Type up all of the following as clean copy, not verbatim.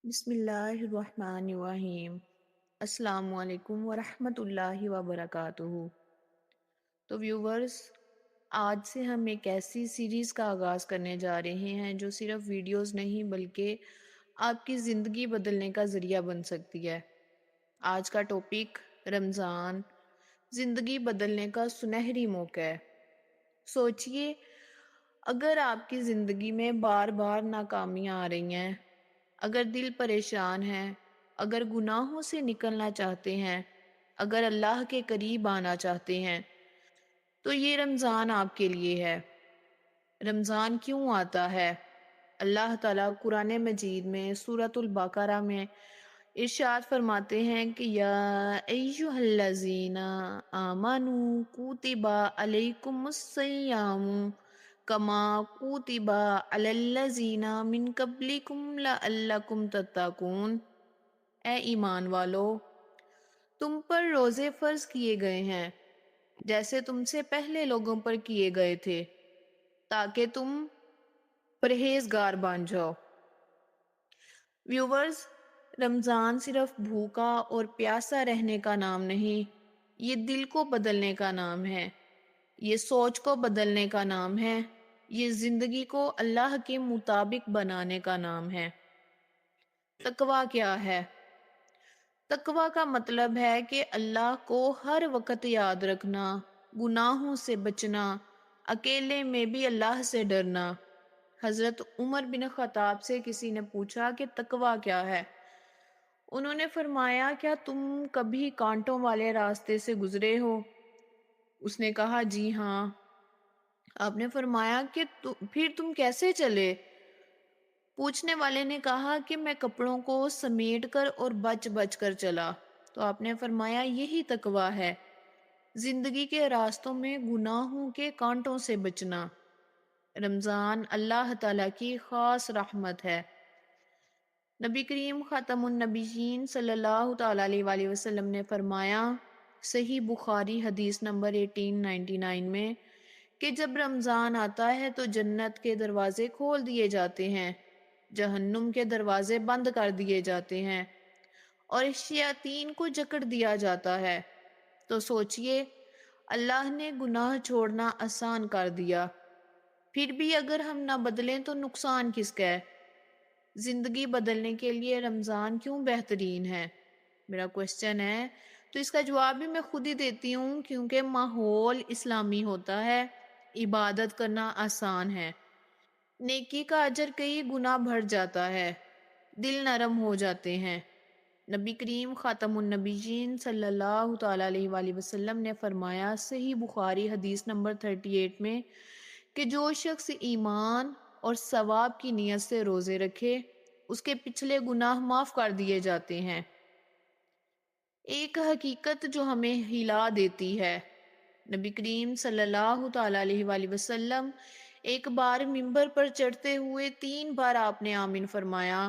بسم اللہ الرحمن الرحیم۔ السلام علیکم ورحمۃ اللہ وبرکاتہ۔ تو ویورز، آج سے ہم ایک ایسی سیریز کا آغاز کرنے جا رہے ہیں جو صرف ویڈیوز نہیں بلکہ آپ کی زندگی بدلنے کا ذریعہ بن سکتی ہے۔ آج کا ٹاپک رمضان، زندگی بدلنے کا سنہری موقع ہے۔ سوچئے، اگر آپ کی زندگی میں بار بار ناکامیاں آ رہی ہیں، اگر دل پریشان ہے، اگر گناہوں سے نکلنا چاہتے ہیں، اگر اللہ کے قریب آنا چاہتے ہیں، تو یہ رمضان آپ کے لیے ہے۔ رمضان کیوں آتا ہے؟ اللہ تعالیٰ قرآن مجید میں سورۃ البقرہ میں ارشاد فرماتے ہیں کہ یا ایہا الذین آمنوا کتب علیکم الصیام کما کتب علی الذین من قبلکم لعلکم تتقون۔ اے ایمان والو، تم پر روزے فرض کیے گئے ہیں جیسے تم سے پہلے لوگوں پر کیے گئے تھے، تاکہ تم پرہیزگار بن جاؤ۔ ویورز، رمضان صرف بھوکا اور پیاسا رہنے کا نام نہیں، یہ دل کو بدلنے کا نام ہے، یہ سوچ کو بدلنے کا نام ہے، یہ زندگی کو اللہ کے مطابق بنانے کا نام ہے۔ تقویٰ کیا ہے؟ تقویٰ کا مطلب ہے کہ اللہ کو ہر وقت یاد رکھنا، گناہوں سے بچنا، اکیلے میں بھی اللہ سے ڈرنا۔ حضرت عمر بن خطاب سے کسی نے پوچھا کہ تقویٰ کیا ہے؟ انہوں نے فرمایا، کیا تم کبھی کانٹوں والے راستے سے گزرے ہو؟ اس نے کہا جی ہاں۔ آپ نے فرمایا کہ پھر تم کیسے چلے؟ پوچھنے والے نے کہا کہ میں کپڑوں کو سمیٹ کر اور بچ بچ کر چلا۔ تو آپ نے فرمایا یہی تقویٰ ہے، زندگی کے راستوں میں گناہوں کے کانٹوں سے بچنا۔ رمضان اللہ تعالیٰ کی خاص رحمت ہے۔ نبی کریم خاتم النبیین صلی اللہ تعالیٰ علیہ وآلہ وسلم نے فرمایا، صحیح بخاری حدیث نمبر 1899 میں، کہ جب رمضان آتا ہے تو جنت کے دروازے کھول دیے جاتے ہیں، جہنم کے دروازے بند کر دیے جاتے ہیں، اور شیاطین کو جکڑ دیا جاتا ہے۔ تو سوچئے، اللہ نے گناہ چھوڑنا آسان کر دیا، پھر بھی اگر ہم نہ بدلیں تو نقصان کس کا ہے؟ زندگی بدلنے کے لیے رمضان کیوں بہترین ہے؟ میرا کوسچن ہے، تو اس کا جواب بھی میں خود ہی دیتی ہوں، کیونکہ ماحول اسلامی ہوتا ہے، عبادت کرنا آسان ہے، نیکی کا اجر کئی گنا بڑھ جاتا ہے، دل نرم ہو جاتے ہیں۔ نبی کریم خاتم النبیین صلی اللہ تعالیٰ علیہ وآلہ وسلم نے فرمایا، صحیح بخاری حدیث نمبر 38 میں، کہ جو شخص ایمان اور ثواب کی نیت سے روزے رکھے، اس کے پچھلے گناہ معاف کر دیے جاتے ہیں۔ ایک حقیقت جو ہمیں ہلا دیتی ہے، نبی کریم صلی اللہ تعالیٰ علیہ وآلہ وسلم ایک بار منبر پر چڑھتے ہوئے 3 بار آپ نے آمین فرمایا،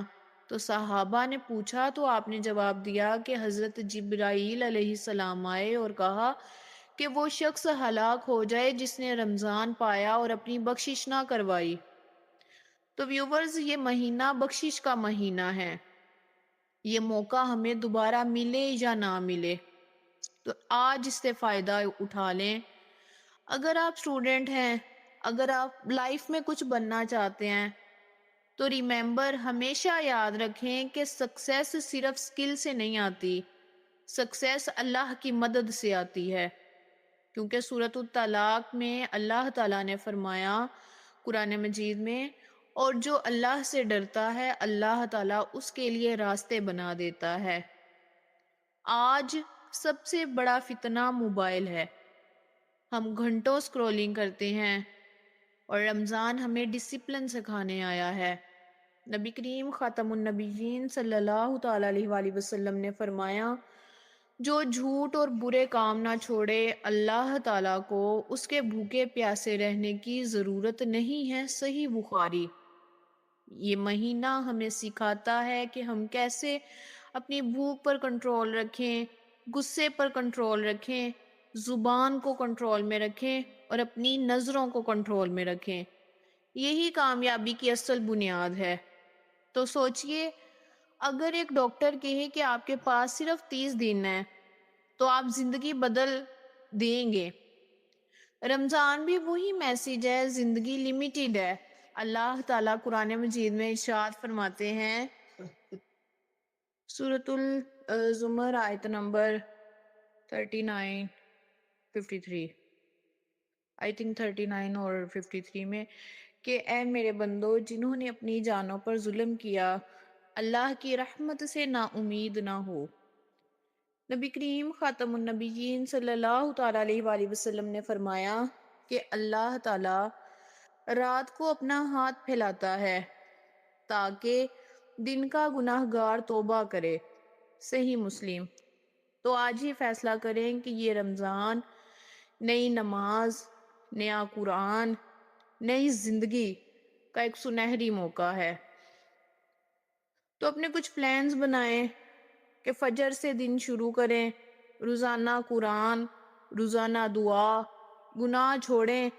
تو صحابہ نے پوچھا تو آپ نے جواب دیا کہ حضرت جبرائیل علیہ السلام آئے اور کہا کہ وہ شخص ہلاک ہو جائے جس نے رمضان پایا اور اپنی بخشش نہ کروائی۔ تو ویورز، یہ مہینہ بخشش کا مہینہ ہے، یہ موقع ہمیں دوبارہ ملے یا نہ ملے، تو آج اس سے فائدہ اٹھا لیں۔ اگر آپ اسٹوڈنٹ ہیں، اگر آپ لائف میں کچھ بننا چاہتے ہیں، تو ریمیمبر، ہمیشہ یاد رکھیں کہ سکسیس صرف سکل سے نہیں آتی، سکسیس اللہ کی مدد سے آتی ہے، کیونکہ سورۃ الطلاق میں اللہ تعالیٰ نے فرمایا قرآن مجید میں، اور جو اللہ سے ڈرتا ہے اللہ تعالیٰ اس کے لیے راستے بنا دیتا ہے۔ آج سب سے بڑا فتنہ موبائل ہے، ہم گھنٹوں سکرولنگ کرتے ہیں، اور رمضان ہمیں ڈسپلن سکھانے آیا ہے۔ نبی کریم خاتم النبیین صلی اللہ تعالیٰ علیہ وآلہ وسلم نے فرمایا، جو جھوٹ اور برے کام نہ چھوڑے، اللہ تعالیٰ کو اس کے بھوکے پیاسے رہنے کی ضرورت نہیں ہے۔ صحیح بخاری۔ یہ مہینہ ہمیں سکھاتا ہے کہ ہم کیسے اپنی بھوک پر کنٹرول رکھیں، غصے پر کنٹرول رکھیں، زبان کو کنٹرول میں رکھیں، اور اپنی نظروں کو کنٹرول میں رکھیں۔ یہی کامیابی کی اصل بنیاد ہے۔ تو سوچئے، اگر ایک ڈاکٹر کہے کہ آپ کے پاس صرف 30 دن ہے تو آپ زندگی بدل دیں گے۔ رمضان بھی وہی میسیج ہے، زندگی لمیٹیڈ ہے۔ اللہ تعالیٰ قرآن مجید میں ارشاد فرماتے ہیں، سورۃ الزمر آیت نمبر 39 53، آئی تھنک 39 اور 53 میں، کہ اے میرے بندو، جنہوں نے اپنی جانوں پر ظلم کیا، اللہ کی رحمت سے نا امید نہ ہو۔ نبی کریم خاتم النبیین صلی اللہ تعالیٰ علیہ وآلہ وسلم نے فرمایا کہ اللہ تعالیٰ رات کو اپنا ہاتھ پھیلاتا ہے تاکہ دن کا گناہ گار توبہ کرے۔ صحیح مسلم۔ تو آج ہی فیصلہ کریں کہ یہ رمضان نئی نماز، نیا قرآن، نئی زندگی کا ایک سنہری موقع ہے۔ تو اپنے کچھ پلانز بنائیں کہ فجر سے دن شروع کریں، روزانہ قرآن، روزانہ دعا، گناہ چھوڑیں،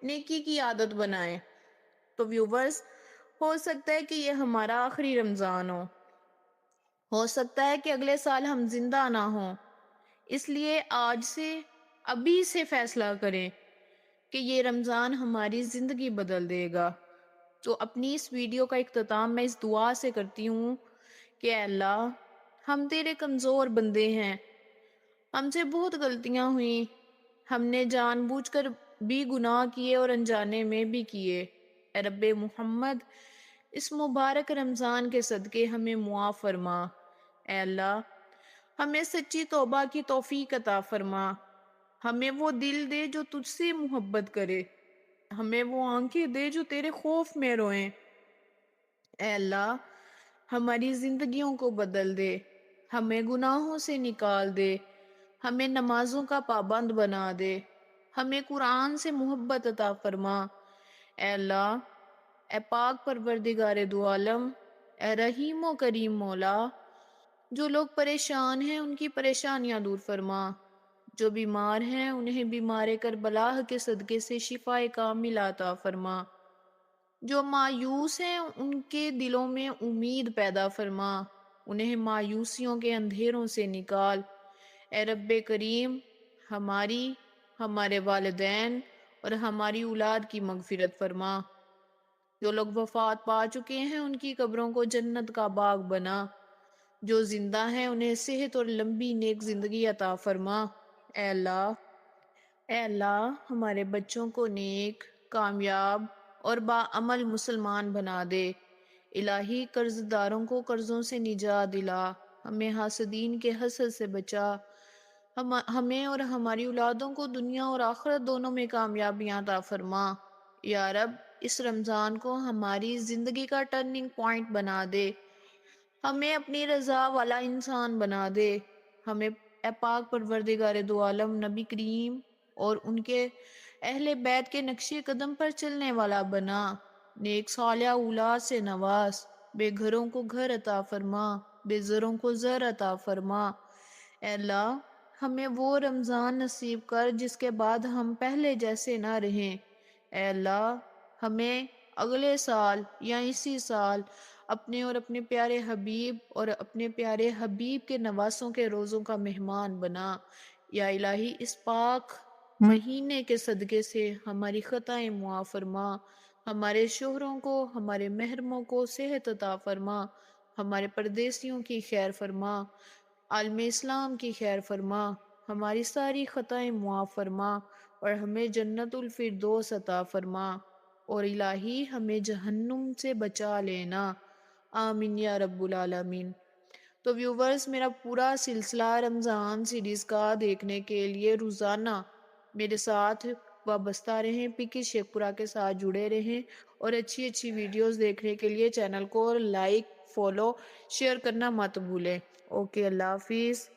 نیکی کی عادت بنائیں۔ تو ویورز، ہو سکتا ہے کہ یہ ہمارا آخری رمضان ہو سکتا ہے کہ اگلے سال ہم زندہ نہ ہوں، اس لیے آج سے، ابھی سے فیصلہ کریں کہ یہ رمضان ہماری زندگی بدل دے گا۔ تو اپنی اس ویڈیو کا اختتام میں اس دعا سے کرتی ہوں کہ اے اللہ، ہم تیرے کمزور بندے ہیں، ہم سے بہت غلطیاں ہوئیں، ہم نے جان بوجھ کر بھی گناہ کیے اور انجانے میں بھی کیے۔ اے رب محمد، اس مبارک رمضان کے صدقے ہمیں معاف فرما۔ اے اللہ، ہمیں سچی توبہ کی توفیق عطا فرما، ہمیں وہ دل دے جو تجھ سے محبت کرے، ہمیں وہ آنکھیں دے جو تیرے خوف میں روئیں۔ اے اللہ، ہماری زندگیوں کو بدل دے، ہمیں گناہوں سے نکال دے، ہمیں نمازوں کا پابند بنا دے، ہمیں قرآن سے محبت عطا فرما۔ اے اللہ، اے پاک پروردگار دو عالم، اے رحیم و کریم مولا، جو لوگ پریشان ہیں ان کی پریشانیاں دور فرما، جو بیمار ہیں انہیں بیمار کربلا کے صدقے سے شفا کامل عطا فرما، جو مایوس ہیں ان کے دلوں میں امید پیدا فرما، انہیں مایوسیوں کے اندھیروں سے نکال۔ اے رب کریم، ہماری، ہمارے والدین اور ہماری اولاد کی مغفرت فرما۔ جو لوگ وفات پا چکے ہیں ان کی قبروں کو جنت کا باغ بنا، جو زندہ ہیں انہیں صحت اور لمبی نیک زندگی عطا فرما۔ اے اللہ، اے اللہ، ہمارے بچوں کو نیک، کامیاب اور باعمل مسلمان بنا دے۔ الہی، قرض داروں کو قرضوں سے نجات دلا، ہمیں حاسدین کے حسد سے بچا، ہمیں اور ہماری اولادوں کو دنیا اور آخرت دونوں میں کامیابیاں عطا فرما۔ یا رب، اس رمضان کو ہماری زندگی کا ٹرننگ پوائنٹ بنا دے، ہمیں اپنی رضا والا انسان بنا دے، ہمیں اے پاک پروردگار دو عالم نبی کریم اور ان کے اہل بیت کے نقش قدم پر چلنے والا بنا، نیک صالح اولاد سے نواز، بے گھروں کو گھر عطا فرما، بے زروں کو زر عطا فرما۔ اے اللہ، ہمیں وہ رمضان نصیب کر جس کے بعد ہم پہلے جیسے نہ رہیں۔ اے اللہ، ہمیں اگلے سال یا اسی سال اپنے اور اپنے پیارے حبیب اور اپنے پیارے حبیب کے نواسوں کے روزوں کا مہمان بنا۔ یا الہی، اس پاک مہینے کے صدقے سے ہماری خطائیں معاف فرما، ہمارے شوہروں کو، ہمارے محرموں کو صحت عطا فرما، ہمارے پردیسیوں کی خیر فرما، عالم اسلام کی خیر فرما، ہماری ساری خطائیں معاف فرما اور ہمیں جنت الفردوس عطا فرما، اور الہی ہمیں جہنم سے بچا لینا۔ آمین یا رب العالمین۔ تو ویورز، میرا پورا سلسلہ رمضان سیریز کا دیکھنے کے لیے روزانہ میرے ساتھ وابستہ رہیں، پکی شیخ پورہ کے ساتھ جڑے رہیں، اور اچھی اچھی ویڈیوز دیکھنے کے لیے چینل کو لائک، فالو، شیئر کرنا مت بھولیں۔ اوکے، اللہ حافظ۔